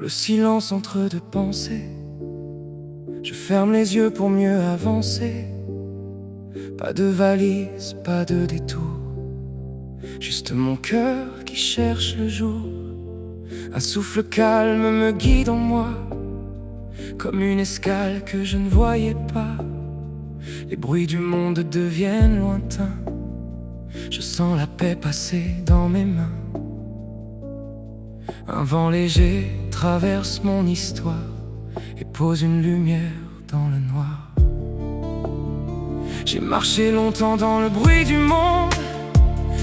le silence entre deux pensées, je ferme les yeux pour mieux avancer. Pas de valise, pas de détour, juste mon cœur qui cherche le jour. Un souffle calme me guide en moi, comme une escale que je ne voyais pas. Les bruits du monde deviennent lointains, je sens la paix passer dans mes mains. Un vent léger traverse mon histoire et pose une lumière dans le noir. J'ai marché longtemps dans le bruit du monde,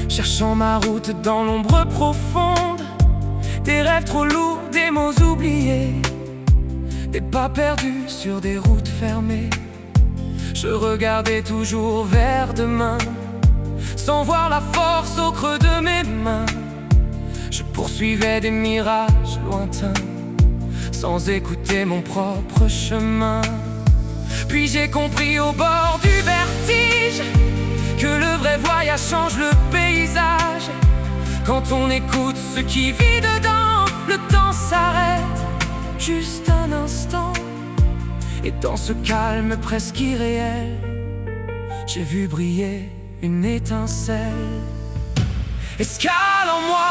cherchant ma route dans l'ombre profonde. Des rêves trop lourds, des mots oubliés, des pas perdus sur des routes fermées. Je regardais toujours vers demain, sans voir la force au creux de mes mains. Je poursuivais des mirages lointains, sans écouter mon propre chemin. Puis j'ai compris au bord du vertige que le vrai voyage change le paysage. Quand on écoute ce qui vit dedans, le temps s'arrête juste un instant. Et dans ce calme presque irréel, j'ai vu briller une étincelle. Escale en moi,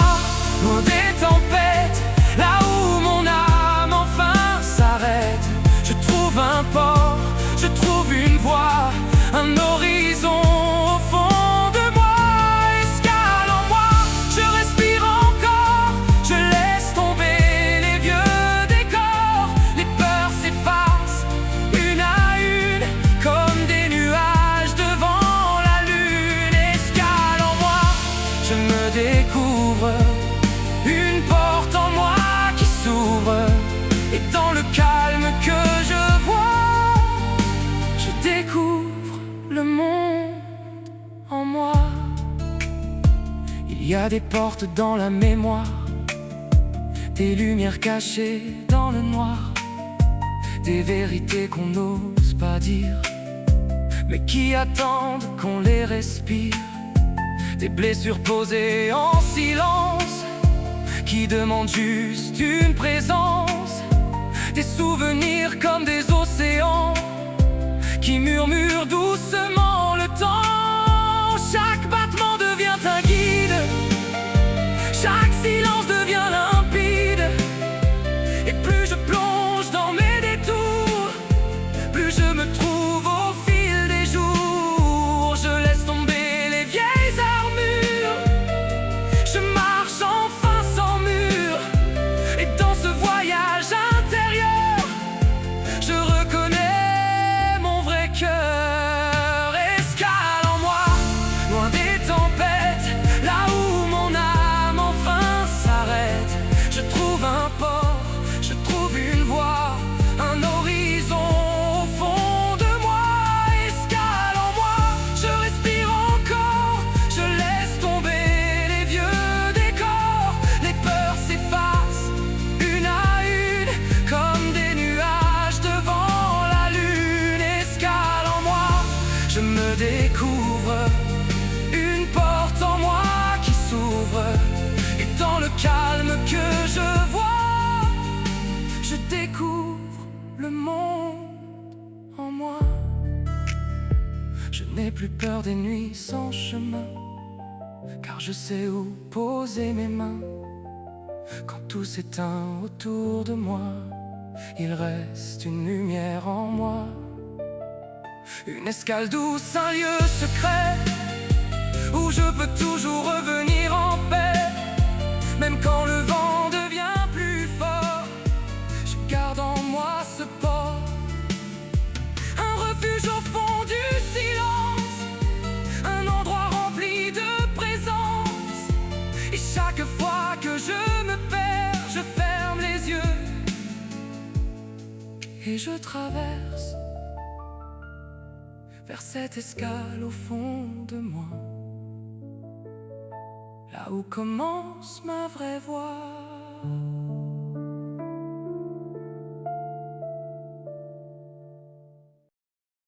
loin des tempêtes, là où mon âme enfin s'arrête. Je trouve un port, je trouve une voie, un horizon au fond de moi. Escale en moi, je respire encore, je laisse tomber les vieux décors. Les peurs s'effacent une à une, comme des nuages devant la lune. Escale en moi, je me découvre, une porte en moi qui s'ouvre. Et dans le calme que je vois, je découvre le monde en moi. Il y a des portes dans la mémoire, des lumières cachées dans le noir, des vérités qu'on n'ose pas dire, mais qui attendent qu'on les respire. Des blessures posées en silence, qui demandent juste une présence. Des souvenirs comme des océans, qui murmurent doucement le temps. Chaque battement devient un guide, chaque silence devient limpide. Et plus je plonge dans mes détours, plus je me trouve au fil des jours. Je laisse tomber les vieilles armures, je marche enfin sans mur. Et dans ce voyage intérieur, je reconnais mon vrai cœur. Escale en moi, loin des tempêtes, là où mon âme enfin s'arrête. Je trouve un port, je trouve une voie, un horizon au fond de moi. Escale en moi, je respire encore, je laisse tomber les vieux décors. Les peurs s'effacent une à une, comme des nuages devant la lune. Escale en moi, je me découvre, une porte en moi qui s'ouvre. Et dans le calme que je vois, je découvre le monde en moi. Je n'ai plus peur des nuits sans chemin, car je sais où poser mes mains. Quand tout s'éteint autour de moi, il reste une lumière en moi. Une escale douce, un lieu secret, où je peux toujours revenir en paix. Même quand le vent devient plus fort, je garde en moi ce port. Un refuge au fond du silence, un endroit rempli de présence. Et chaque fois que je me perds, je ferme les yeux et je traverse vers cette escale au fond de moi, là où commence ma vraie voie.